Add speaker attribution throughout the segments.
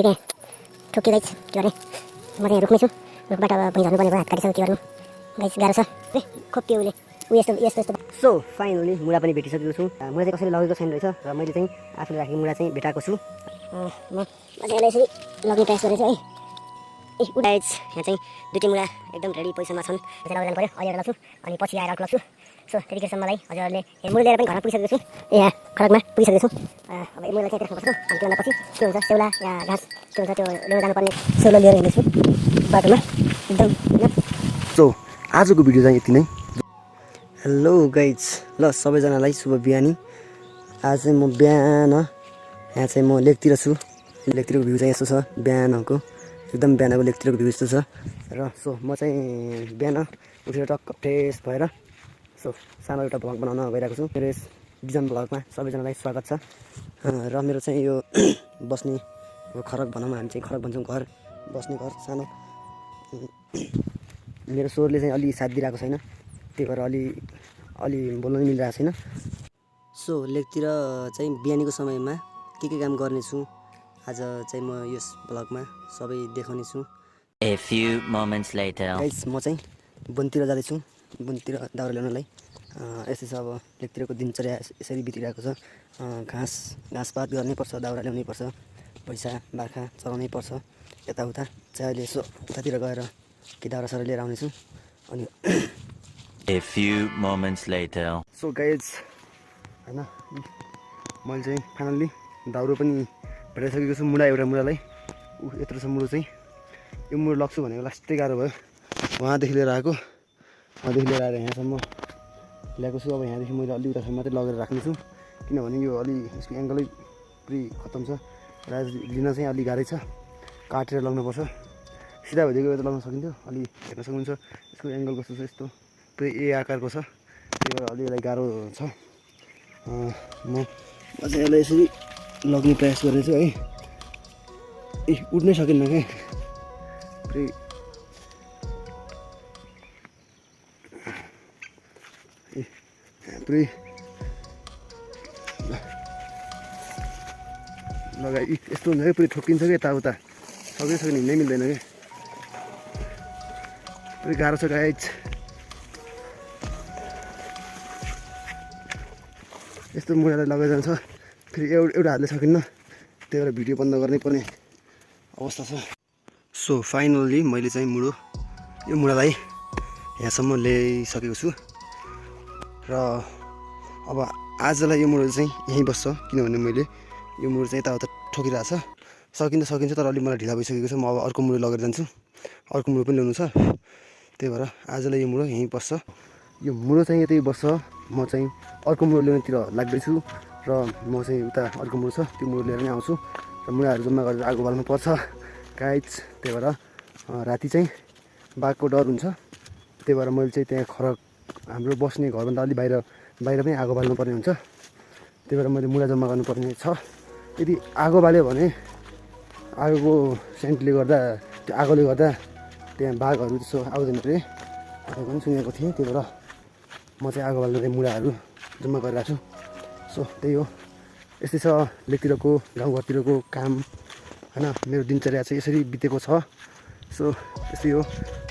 Speaker 1: ठिकै ठोक्यो गाइस के गर्ने म चाहिँ रुक्नै छु रुखबाट अब भुइँ झर्नुपर्ने भयो हात काटिसक्यो के गर्नु गाइस गाह्रो छ खोप्यो उसले यस्तो यस्तो यस्तो सो फाइनली मुला पनि भेटिसकेको छु मुला चाहिँ कसैले लगेको छैन रहेछ र मैले चाहिँ आफूले राखेको मुला चाहिँ भेटाएको छु म चाहिँ यसरी लग्ने प्रयास गरेछु है गाइस यहाँ चाहिँ दुईटै मुला एकदम रेडी पोजिसनमा छन् चाहिँ लगेर जानु पऱ्यो अहिले एउटा लग्छु अनि पछि आएर अर्को लग्छु सो त्यतिखेरसम्मलाई हजुरहरूले मुला लिएर पनि घरमा पुगिसकेको छु यहाँ खडकमा पुगिसकेको छु अब मुला चाहिँ राख्नुपर्छ अनि त्योभन्दा पछि के हुन्छ सेउला या घाँस के हुन्छ त्यो लिएर जानुपर्ने सेउला लिएर हिँड्दैछु बाटोमा एकदम
Speaker 2: सो आजको भिडियो चाहिँ यति नै हेलो गाइज ल सबैजनालाई शुभ बिहानी आज चाहिँ म बिहान यहाँ चाहिँ म लेकतिर छु लेकतिरको भ्यू चाहिँ यस्तो छ बिहानको एकदम बिहानको लेकतिरको भ्यू यस्तो छ र सो म चाहिँ बिहान उठेर टक्क फ्रेस भएर सो सानो एउटा भ्लग बनाउन गइरहेको छु मेरो यस डिजाइन भ्लगमा सबैजनालाई स्वागत छ र मेरो चाहिँ यो बस्ने खरक भनौँ हामी चाहिँ खरक भन्छौँ घर बस्ने घर सानो मेरो स्वरले चाहिँ अलि साथ दिइरहेको छैन त्यही भएर अलि बोल्न मिलिरहेको छैन सो लेकतिर चाहिँ बिहानीको समयमा के काम गर्नेछु आज चाहिँ म यस ब्लगमा सबै देखाउने छु
Speaker 3: A few moments later.
Speaker 2: Guys म चाहिँ वनतिर जाँदैछु वनतिर दाउरा ल्याउनलाई यस्तै छ अब लेकतिरको दिनचर्या यसरी बितिरहेको छ घाँसपात गर्नै पर्छ दाउरा ल्याउनै पर्छ पैसा बाख्रा चलाउनै पर्छ यताउता चाहिँ अहिले यसो उतातिर गएर कि दाउरा सारा लिएर आउनेछु अनि
Speaker 3: A few moments later.
Speaker 2: So guys होइन मैले चाहिँ फाइनल्ली दाउरो पनि भेटाइसकेको छु मुला एउटा मुलालाई यत्रो छ मुलो चाहिँ यो मुलो लग्छु भनेको लास्टै गाह्रो भयो वहाँदेखि लिएर आएर यहाँसम्म ल्याएको छु अब यहाँदेखि मैले अलि उतासम्म मात्रै लगेर राख्नेछु किनभने यो अलि यसको एङ्गलै पुरै खत्तम छ र लिन चाहिँ अलि गाह्रै छ काटेर लग्नुपर्छ सिधा भइदिएको त लगाउन सकिन्थ्यो अलि हेर्न सक्नुहुन्छ यसको एङ्गल कस्तो छ यस्तो पुरै ए आकारको छ त्यही भएर अलि यसलाई गाह्रो छ म चाहिँ यसलाई यसरी लग्ने प्रयास गर्नेछु है ए उठ्नै सकिन्न क्या पुरै पुरै लगाइ यस्तो हुन्छ क्या पुरै ठोकिन्छ क्या यताउता सक्दै सक्ने हिँड्नै मिल्दैन क्या पुरै गाह्रो छ गाइज यस्तो मुलालाई लगेर जान्छ फेरि एउटा हातले सकिन्न त्यही भएर भिडियो बन्द गर्नै पर्ने अवस्था छ सो फाइनल्ली मैले चाहिँ यो मुलालाई यहाँसम्म ल्याइसकेको छु र अब आजलाई यो मुलो चाहिँ यहीँ बस्छ किनभने मैले यो मुलो चाहिँ यताउता ठोकिरहेको छ सकिन्छ तर अलिक मलाई ढिला भइसकेको छ म अब अर्को मुलो लगेर जान्छु अर्को मुलो पनि ल्याउनु छ त्यही भएर आजलाई यो मुलो यहीँ बस्छ यो मुलो चाहिँ यतै बस्छ म चाहिँ अर्को मुलो ल्याउनेतिर लाग्दैछु र म चाहिँ उता अर्को मुलो छ त्यो मुलो लिएर नै आउँछु र मुलाहरू जम्मा गरेर आगो बाल्नु पर्छ गाइज त्यही भएर राति चाहिँ बाघको डर हुन्छ त्यही भएर मैले चाहिँ त्यहाँ खरक हाम्रो बस्ने घरभन्दा अलि बाहिर पनि आगो बाल्नु पर्ने हुन्छ त्यही भएर मैले मुला जम्मा गर्नुपर्ने छ यदि आगो बाल्यो भने आगोको सेन्टले गर्दा त्यो आगोले गर्दा त्यहाँ बाघहरू त्यसो आउँदैन अरे भनेको पनि सुनेको थिएँ त्यही भएर म चाहिँ आगो बाल्ने मुलाहरू जम्मा गरिरहेको छु सो त्यही हो यस्तै छ लेकतिरको गाउँघरतिरको काम होइन मेरो दिनचर्या चाहिँ यसरी बितेको छ सो यस्तै हो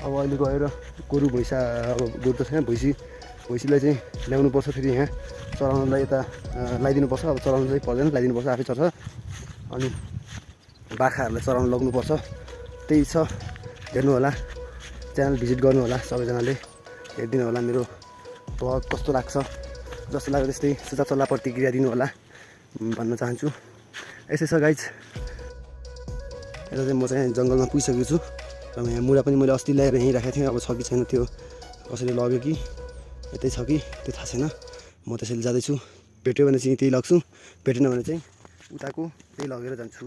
Speaker 2: अब अहिले गएर गोरु भैँसा अब गोरु त छैन भैँसीलाई चाहिँ ल्याउनुपर्छ फेरि यहाँ चलाउनलाई यता लगाइदिनुपर्छ अब चलाउनु चाहिँ पर्दैन लगाइदिनुपर्छ आफै चल्छ अनि बाख्राहरूलाई चलाउनु लग्नुपर्छ त्यही छ हेर्नु होला च्यानल भिजिट गर्नु होला सबैजनाले हेरिदिनु होला मेरो भ्लग कस्तो लाग्छ जस्तो लाग्यो त्यस्तै सुझाव सल्लाह प्रतिक्रिया दिनु होला भन्न चाहन्छु यसै छ गाइज यता चाहिँ म चाहिँ जङ्गलमा पुगिसकेको छु र यहाँ मुला पनि मैले अस्ति ल्याएर यहीँ राखेको थिएँ अब छ कि छैन त्यो कसैले लग्यो कि यतै छ कि त्यो थाहा छैन म त्यसैले जाँदैछु भेट्यो भने चाहिँ त्यही लग्छु भेटेन भने चाहिँ उताको त्यही लगेर जान्छु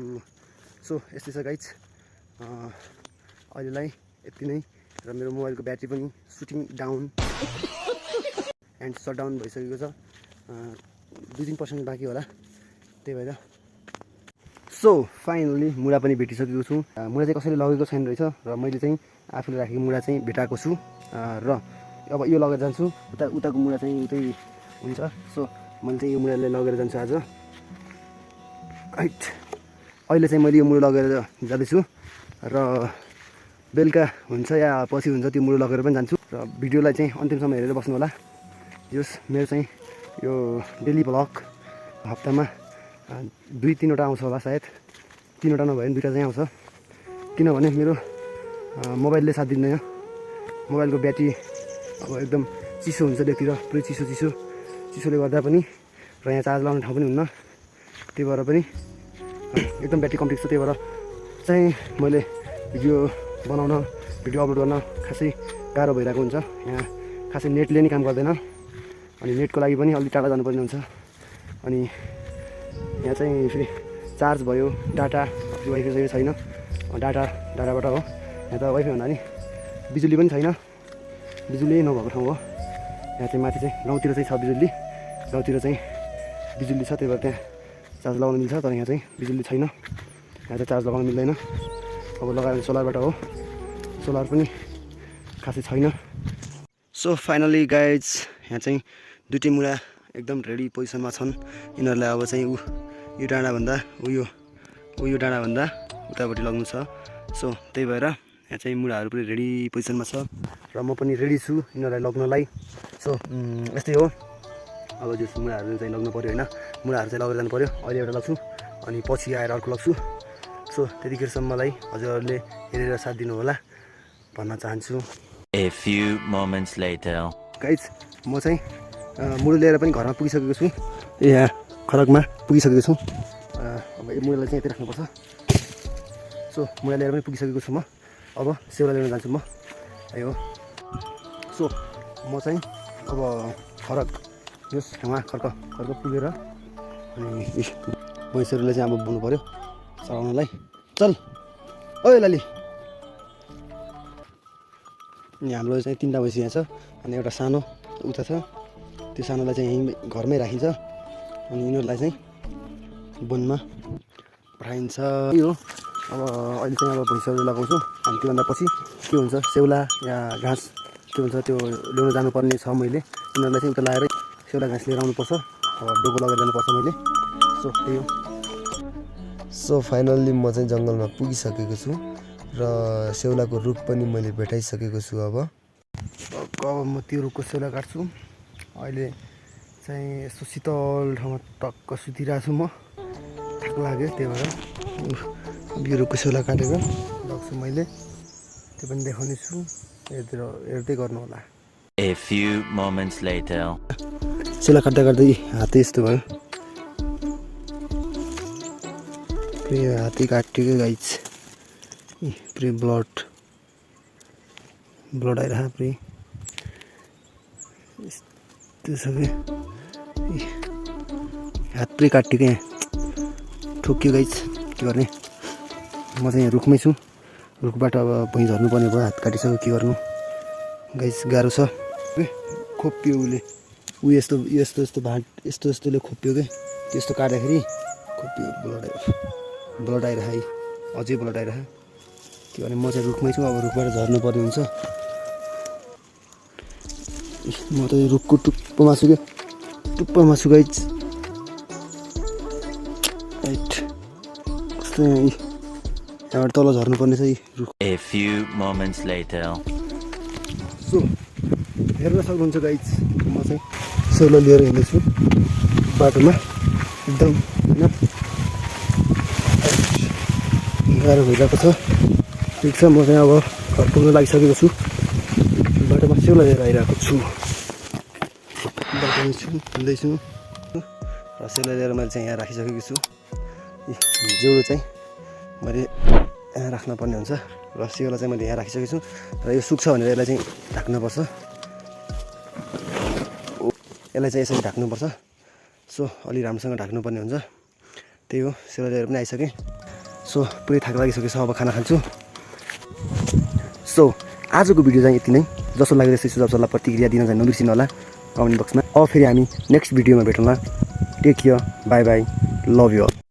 Speaker 2: सो यस्तै छ गाइज अहिलेलाई यति नै र मेरो मोबाइलको ब्याट्री पनि shooting down and shut down भइसकेको छ 2-3% बाँकी होला त्यही भएर सो फाइनली मुला पनि भेटिसकेको छु मुला चाहिँ कसैले लगेको छैन रहेछ र मैले चाहिँ आफूले राखेको मुला चाहिँ भेटाएको छु र अब यो लगेर जान्छु उताको मुला चाहिँ उतै हुन्छ सो मैले चाहिँ यो मुलालाई लगेर जान्छु आज अहिले चाहिँ मैले यो मुडो लगेर जाँदैछु र बेलुका हुन्छ या पछि हुन्छ त्यो मुडो लगेर पनि जान्छु र भिडियोलाई चाहिँ अन्तिमसम्म हेरेर बस्नु होला। यस मेरो चाहिँ यो डेली भ्लग हप्तामा 2-3वटा आउँछ होला, सायद 3वटा नभए पनि 2टा चाहिँ आउँछ, किनभने मेरो मोबाइलले साथ दिँदैन। मोबाइलको ब्याट्री अब एकदम चिसो हुन्छ, देखतिर पुरै चिसोले गर्दा पनि र यहाँ चार्ज लाउने ठाउँ पनि हुन्न, त्यही भएर पनि एकदम ब्याट्री कम्ती छ। त्यही भएर चाहिँ मैले भिडियो बनाउन, भिडियो अपलोड गर्न खासै गाह्रो भइरहेको हुन्छ। यहाँ खासै नेटले नि काम गर्दैन, अनि नेटको लागि पनि अलिक टाढा जानुपर्ने हुन्छ। अनि यहाँ चाहिँ फेरि चार्ज भयो, डाटा वाइफाई चाहिँ छैन, डाटाबाट हो। यहाँ त वाइफाई भन्दा नि बिजुली पनि छैन, बिजुली नभएको ठाउँ हो। यहाँ चाहिँ माथि चाहिँ गाउँतिर चाहिँ छ बिजुली, गाउँतिर चाहिँ बिजुली छ, त्यही भएर त्यहाँ चार्ज लगाउन मिल्छ। तर यहाँ चाहिँ बिजुली छैन, यहाँ चाहिँ चार्ज लगाउन मिल्दैन। अब लगाएर सोलरबाट हो, सोलर पनि खासै छैन। सो फाइनली गाइज यहाँ चाहिँ दुईटै मुढा एकदम रेडी पोजिसनमा छन्। यिनीहरूलाई अब चाहिँ यो डाँडाभन्दा यो डाँडाभन्दा उतापट्टि लग्नु छ। सो त्यही भएर यहाँ चाहिँ मुढाहरू पनि रेडी पोजिसनमा छ र म पनि रेडी छु यिनीहरूलाई लग्नलाई। सो यस्तै हो, अब जो मुढाहरू चाहिँ लग्नु पऱ्यो होइन, मुढाहरू चाहिँ लगेर जानु पऱ्यो। अहिले एउटा लग्छु अनि पछि आएर अर्को लग्छु। सो त्यतिखेरसम्मलाई हजुरहरूले हेरेर साथ दिनु होला भन्न चाहन्छु।
Speaker 3: A few moments later.
Speaker 2: Guys म चाहिँ मुढो लिएर पनि घरमा पुगिसकेको छु, यहाँ खरकमा पुगिसकेको छु। अब यो मुढोलाई चाहिँ यतै राख्नुपर्छ। सो मुढा लिएर पनि पुगिसकेको छु म, अब सेउला लिन जान्छु म। यो सो म चाहिँ अब खरक यस ठाउँमा खर्क पुगेर अनि भैँसीहरूलाई चाहिँ अब बोल्नु पऱ्यो चढाउनलाई। चल ओइ लाली, यहाँ हाम्रो चाहिँ 3टा भैँसी यहाँ छ अनि एउटा सानो उता छ, त्यो सानोलाई चाहिँ यहीँ घरमै राखिन्छ अनि यिनीहरूलाई चाहिँ वनमा पठाइन्छ। यो अब अहिले चाहिँ अब भैँसीहरू लगाउँछु अनि त्योभन्दा पछि के हुन्छ सेउला या घाँस के हुन्छ त्यो ल्याउन जानुपर्ने छ। मैले यिनीहरूलाई चाहिँ उता लगाएर सेउला घाँस लिएर आउनुपर्छ, अब डोको लगेर जानुपर्छ मैले। सो त्यही हो।
Speaker 4: सो फाइनल्ली म चाहिँ जङ्गलमा पुगिसकेको छु र सेउलाको रुख पनि मैले भेटाइसकेको छु। अब
Speaker 2: म त्यो रुखको सेउला काट्छु। अहिले चाहिँ यस्तो शीतल ठाउँमा टक्क सुतिरहेको छु म, थाक लाग्यो, त्यही भएर यो रुखको सेउला काटेर लग्छु मैले, त्यो पनि देखाउने छु, हेर्दै गर्नु होला।
Speaker 3: A few moments later.
Speaker 2: सेउला काट्दा काट्दै हातै यस्तो भयो, हातै काटेको गाइज, पुरै ब्लड आइरह पुरै यस्तो छ कि हात पुरै काटेको, यहाँ ठोक्यो गाइज, के गर्ने। म चाहिँ यहाँ रुखमै छु, रुखबाट अब भुइँ झर्नुपर्ने भयो, हात काटिसक्यो, के गर्नु गाइज, गाह्रो छ। खोप्यो उसले यस्तो भाँट यस्तोले खोप्यो कि त्यस्तो काट्दाखेरि खोप्यो, ब्लड आइरह, अझै ब्लड आइरह, के भने। म चाहिँ रुखमै छु, अब रुखबाट झर्नुपर्ने हुन्छ। म त रुखको टुप्पोमा छु, टुप्पोमा छु गाइज। राइट कस्तो यहाँबाट तल झर्नुपर्ने छ यी रुख।
Speaker 3: A few moments later.
Speaker 2: So हेर्न सक्नुहुन्छ गाइज, म चाहिँ सेउला लिएर हिँड्दैछु बाटोमा, एकदम होइन गाह्रो भइरहेको छ। ठिक छ, म चाहिँ अब घर पुग्न लागिसकेको छु, बाटोमा सेउला लिएर आइरहेको छु, बाटोमा हिँड्दैछु र सेउला लिएर मैले चाहिँ यहाँ राखिसकेको छु। जेउरो चाहिँ मैले यहाँ राख्नुपर्ने हुन्छ र सेउला चाहिँ मैले यहाँ राखिसकेको छु र यो सुक्छ भनेर यसलाई चाहिँ ढाक्नुपर्छ, यसलाई चाहिँ यसरी ढाक्नुपर्छ। सो अलि राम्रोसँग ढाक्नुपर्ने हुन्छ, त्यही हो। सेउला लिएर पनि आइसकेँ। सो पुरै थाक लागिसकेको छ, अब खाना खान्छु। सो आजको भिडियो चाहिँ यति नै। जस्तो लाग्यो त्यस्तै सुझाव सल्लाह प्रतिक्रिया दिन चाहिँ नबिर्सिनु होला कमेन्ट बक्समा। अब फेरि हामी नेक्स्ट भिडियोमा भेटौँला। Take care, bye bye, love you all.